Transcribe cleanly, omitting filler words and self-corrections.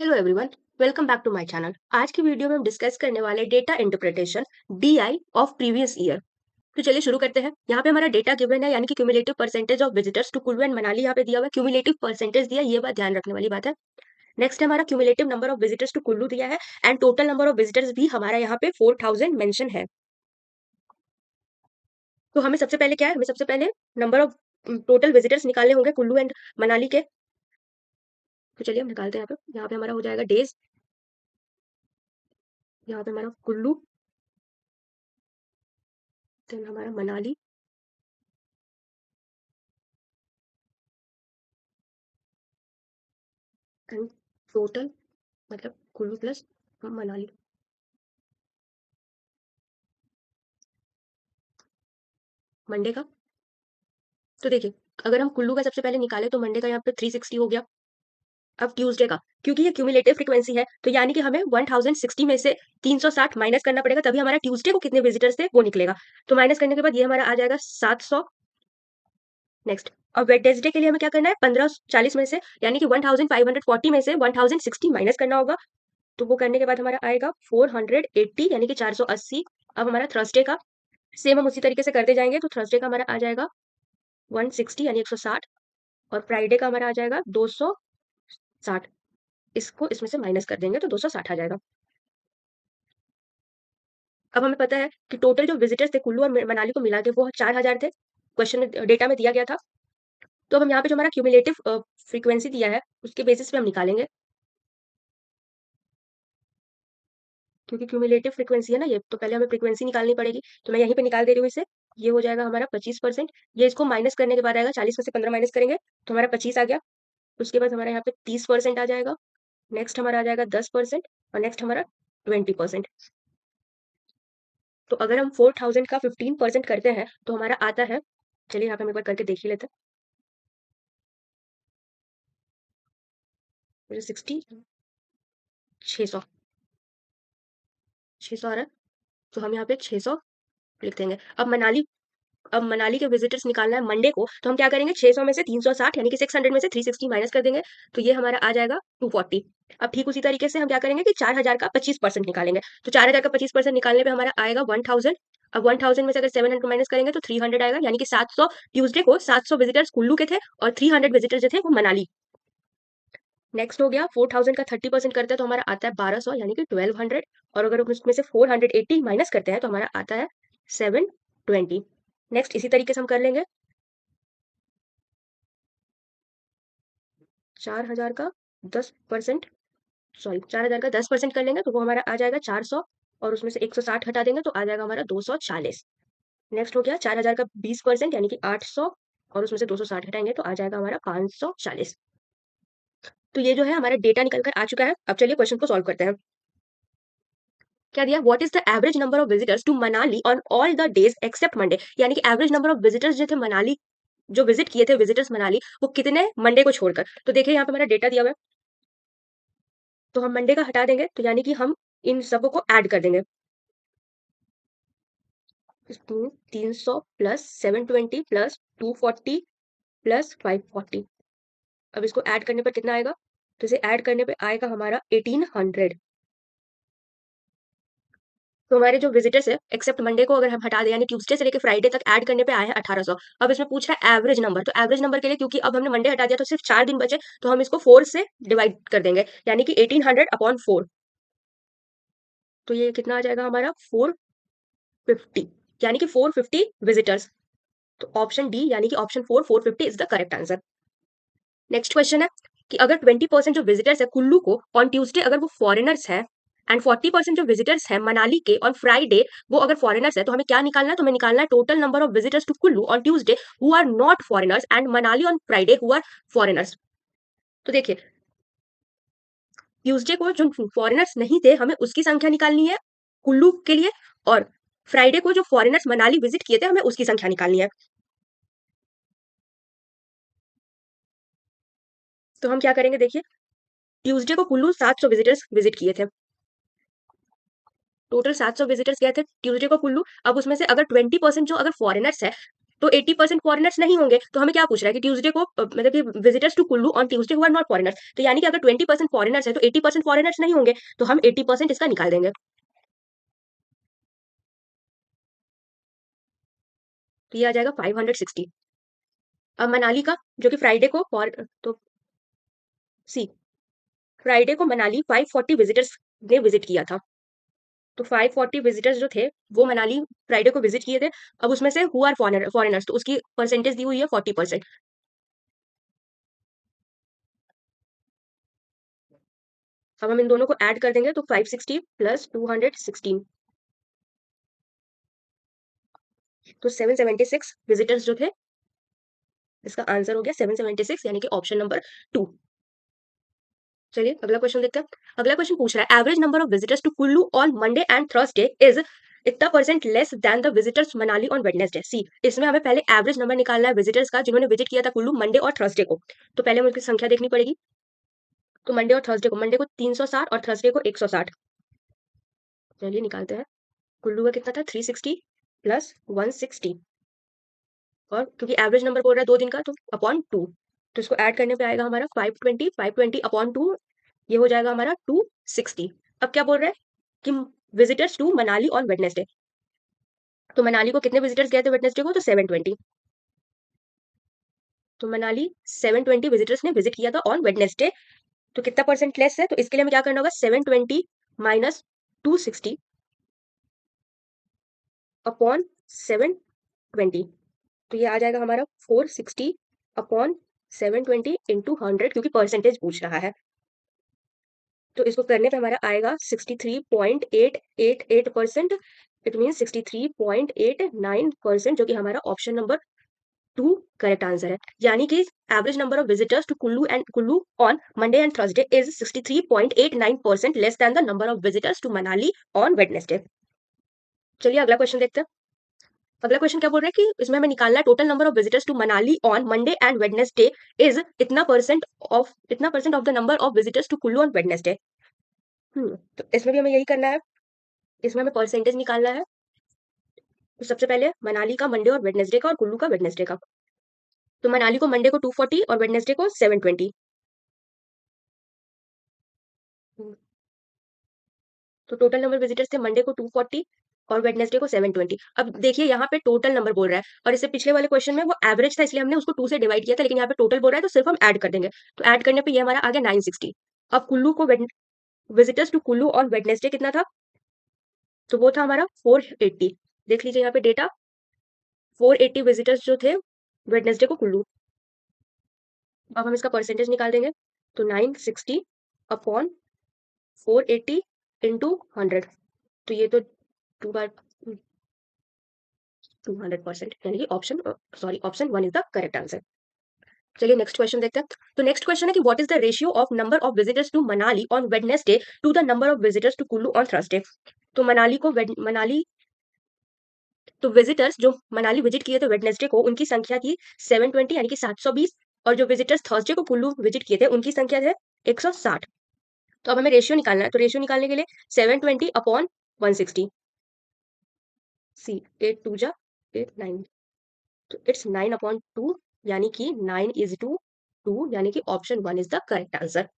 Hello everyone, welcome back to my channel. आज की video में हम डिस्कस करने वाले data interpretation DI of previous year. तो चलिए शुरू करते हैं। यहाँ पे हमारा डेटा गिवन है, यानी कि cumulative percentage of visitors to Kullu and Manali यहाँ पे दिया हुआ है। क्यूमुलेटिव परसेंटेज दिया, ये बात ध्यान रखने वाली बात है। नेक्स्ट हमारा cumulative number of visitors to Kullu दिया है and total number of visitors भी हमारा यहाँ पे 4000 मेंशन है। तो हमें सबसे पहले क्या है, हमें सबसे पहले नंबर ऑफ टोटल विजिटर्स निकालने होंगे कुल्लू एंड मनाली के। तो चलिए हम निकालते हैं। यहाँ पे हमारा हो जाएगा डेज, यहाँ पे हमारा कुल्लू, देन हमारा मनाली, एंड टोटल मतलब कुल्लू प्लस मनाली। मंडे का, तो देखिए, अगर हम कुल्लू का सबसे पहले निकाले तो मंडे का यहाँ पे 360 हो गया। अब ट्यूसडे का, क्योंकि ये क्यूमुलेटिव फ्रीक्वेंसी है तो यानी कि हमें 1060 में से 360 माइनस करना पड़ेगा, तभी हमारा ट्यूसडे को कितने विजिटर्स थे वो निकलेगा। तो माइनस करने के बाद ये हमारा आ जाएगा 700। नेक्स्ट, और वेडनेसडे के लिए हमें क्या करना है, 1540 में से यानी कि 1540 में से 1060 माइनस करना होगा। तो वो करने के बाद हमारा आएगा 480 यानी कि 480। अब हमारा थर्सडे का सेम हम उसी तरीके से करते जाएंगे। तो थर्सडे का हमारा आ जाएगा 160 यानी 160, और फ्राइडे का हमारा आ जाएगा 260। इसको इसमें से माइनस कर देंगे तो 260 आ जाएगा। अब हमें पता है कि टोटल जो विजिटर्स थे कुल्लू और मनाली को मिला के वो 4000 थे, क्वेश्चन में डेटा में दिया गया था। तो अब हम यहाँ पे जो हमारा क्यूमुलेटिव फ्रीक्वेंसी दिया है उसके बेसिस पे हम निकालेंगे, क्योंकि क्यूमुलेटिव फ्रीक्वेंसी है ना ये, तो पहले हमें फ्रीक्वेंसी निकालनी पड़ेगी। तो मैं यहीं पे निकाल दे रही हूँ इसे। ये हो जाएगा हमारा 25%। ये इसको माइनस करने के बाद आएगा, 40 में से 15 माइनस करेंगे तो हमारा 25 आ गया। उसके बाद हमारे यहाँ पे 30% आ जाएगा। नेक्स्ट हमारा आ जाएगा 10%, और नेक्स्ट हमारा 20%। तो अगर हम 4000 का 15% करते हैं तो हमारा आता है, चलिए यहाँ पे हम एक बार करके देख ही लेते हैं। 60, 600, 600 आ रहा है, तो हम यहाँ पे 600 लिख देंगे। अब मनाली के विजिटर्स निकालना है मंडे को, तो हम क्या करेंगे, 600 में से 360 यानी कि 600 में से 360 माइनस कर देंगे। तो ये हमारा आ जाएगा 240। अब ठीक उसी तरीके से हम क्या करेंगे कि 4000 का 25% निकालेंगे। तो 4000 का 25% निकालने पे हमारा आएगा 1000। अब 1000 में से अगर 700 माइनस करेंगे तो 300 आएगा, यानी कि 700। ट्यूसडे को 700 विजिटर्स कुल्लू के थे और 300 विजिटर्स जो थे वो मनाली। नेक्स्ट हो गया 4000 का 30% करते हैं तो हमारा आता है 1200 यानी कि 1200। और अगर हम उसमें से 480 माइनस करते हैं तो हमारा आता है 720। नेक्स्ट इसी तरीके से हम कर लेंगे। 4000 का 10%, सॉरी 4000 का 10% कर लेंगे तो वो हमारा आ जाएगा 400, और उसमें से 160 हटा देंगे तो आ जाएगा हमारा 240। नेक्स्ट हो गया 4000 का 20% यानी कि 800, और उसमें से 260 हटाएंगे तो आ जाएगा हमारा 540। तो ये जो है हमारा डेटा निकल कर आ चुका है। अब चलिए क्वेश्चन को सॉल्व करते हैं। क्या दिया, what is the average number of visitors to Manali on all the days except Monday, यानी कि एवरेज नंबर ऑफ विजिटर्स जो थे मनाली, जो विजिट किए थे विजिटर्स मनाली, वो कितने मंडे को छोड़कर। तो देखिए यहाँ पे हमारा डेटा दिया हुआ है, तो हम मंडे का हटा देंगे तो यानी कि हम इन सबों को ऐड कर देंगे। 300 प्लस 720 प्लस 240 प्लस 540। अब इसको ऐड करने पर कितना आएगा, तो इसे ऐड करने पे आएगा हमारा 1800। तो हमारे जो विजिटर्स है एक्सेप्ट मंडे को अगर हम हटा दें, यानी ट्यूसडे से लेकर फ्राइडे तक ऐड करने पे आए हैं 1800। अब इसमें पूछ रहा है एवरेज नंबर, तो एवरेज नंबर के लिए क्योंकि अब हमने मंडे हटा दिया तो सिर्फ 4 दिन बचे, तो हम इसको 4 से डिवाइड कर देंगे, यानी कि 1800 अपॉन 4। तो ये कितना आ जाएगा हमारा 450, यानी कि 450 विजिटर्स। तो ऑप्शन डी यानी कि option 450 is the correct answer. Next question है कि अगर 20% जो विजिटर्स है कुल्लू को ऑन ट्यूसडे अगर वो फॉरेनर्स है, एंड 40% जो विजिटर्स है मनाली के ऑन फ्राइडे वो अगर फॉरेनर्स है, तो हमें क्या निकालना है, तो हमें निकालना है total number of visitors to Kullu on Tuesday who are not foreigners and Manali on Friday who are foreigners. तो देखिए, ट्यूसडे को जो फॉरेनर्स नहीं थे हमें उसकी संख्या निकालनी है कुल्लू के लिए, और फ्राइडे को जो फॉरेनर्स मनाली विजिट किए थे हमें उसकी संख्या निकालनी है। तो हम क्या करेंगे, देखिए, ट्यूसडे को कुल्लू 700 विजिटर्स विजिट किए थे, टोटल 700 विजिटर्स गए थे ट्यूसडे को कुल्लू। अब उसमें से अगर 20% जो अगर फॉरेनर्स है, तो 80% फॉरेनर्स नहीं होंगे, तो हमें क्या पूछ रहा है कि ट्यूसडे को मतलब कि visitors to Kullu on Tuesday who are not foreigners, तो यानी कि अगर 20% फॉरेनर्स है तो 80% फॉरेनर्स नहीं होंगे, तो हम 80% इसका निकाल देंगे। तो ये आ जाएगा 560। अब मनाली का, जो कि फ्राइडे को फॉर तो सी फ्राइडे को मनाली 540 विजिटर्स ने विजिट किया था। तो 540 विजिटर्स जो थे वो मनाली फ्राइडे को विजिट किए थे। अब उसमें से हु आर फॉरेनर्स, तो उसकी परसेंटेज दी हुई है 40%। अब हम इन दोनों को ऐड कर देंगे तो 560 प्लस 216, तो 776 विजिटर्स जो थे, इसका आंसर हो गया 776, यानी कि ऑप्शन नंबर 2। चलिए अगला क्वेश्चन देखते हैं। अगला क्वेश्चन पूछ रहा है average number of visitors to Kullu on Monday and Thursday is इतना percent less than the visitors Manali on Wednesday. See, इसमें हमें पहले एवरेज नंबर निकालना है विजिटर्स का जिन्होंने विजिट किया था कुल्लू मंडे और थर्सडे को। तो पहले हमें उसकी संख्या देखनी पड़ेगी। तो मंडे को 360 और थर्सडे को 160। चलिए निकालते हैं। कुल्लू का कितना था, 360 प्लस 160, और क्योंकि एवरेज नंबर बोल रहा है 2 दिन का, तो अपॉन 2। तो इसको ऐड करने पे आएगा हमारा 520 अपॉन 2, ये हो जाएगा हमारा 260। अब क्या बोल रहा है कि visitors to Manali on Wednesday, तो मनाली को कितने विजिटर्स गए थे वेडनेसडे को, तो 720। तो मनाली 720 विजिटर्स ने विजिट किया था ऑन वेडनेसडे। तो कितना परसेंट लेस है, तो इसके लिए हमें क्या करना होगा, 720 माइनस 260 अपॉन 720। तो ये आ जाएगा हमारा 460 अपॉन 720 इंटू 100, क्योंकि परसेंटेज पूछ रहा है। तो इसको करने पे हमारा आएगा 63.888%। इट मीन 63.89%, जो कि हमारा ऑप्शन नंबर 2 करेक्ट आंसर है। यानी कि average number of visitors to Kullu on Monday and Thursday is 63.89% less than the number of visitors to Manali on Wednesday. चलिए अगला क्वेश्चन देखते हैं। अगला क्वेश्चन क्या बोल रहा है कि इसमें हमें निकालना है total number of visitors to Manali on Monday and Wednesday is इतना percent of the number of visitors to Kullu on Wednesday. तो इसमें भी हमें यही करना है। इसमें हमें परसेंटेज निकालना है। तो सबसे पहले मनाली का मंडे और वेडनेसडे का और कुल्लू का वेडनेसडे का। तो मनाली को मंडे को 240 और वेडनेसडे को 720। तो टोटल नंबर विजिटर्स थे मंडे को 240 और वेडनेसडे को 720। अब देखिए यहाँ पे टोटल नंबर बोल रहा है, और इससे पिछले वाले क्वेश्चन में वो एवरेज था, इसलिए हमने उसको 2 से डिवाइड किया था, लेकिन यहाँ पे टोटल बोल रहा है तो सिर्फ हम ऐड कर देंगे। तो ऐड करने पे ये हमारा आ गया 960। अब कुल्लू को विजिटर्स टू कुल्लू और वेडनेसडे कितना था, तो वो था हमारा 480। देख लीजिए यहाँ पे डेटा, 480 विजिटर्स जो थे वेडनेसडे को कुल्लू। अब हम इसका परसेंटेज निकाल देंगे। तो 960 अपॉन 480 इंटू 100, तो ये तो 200%, यानी कि option 1 is the correct answer. चलिए नेक्स्ट क्वेश्चन देखते हैं। तो नेक्स्ट क्वेश्चन है कि what is the ratio of number of visitors to Manali on Wednesday to the number of visitors to Kullu on Thursday. तो तो विजिटर्स जो मनाली विजिट किए थे वेडनेसडे को, उनकी संख्या थी 720, यानी कि 720, और जो विजिटर्स थर्सडे को कुल्लू विजिट किए थे उनकी संख्या है 160। तो अब हमें रेशियो निकालना है। तो रेशियो निकालने के लिए 720 अपॉन 160, सी 8 2 जा 8 9, तो इट्स 9 अपॉन 2, यानी कि 9 इज टू 2, यानी कि option 1 is the correct answer.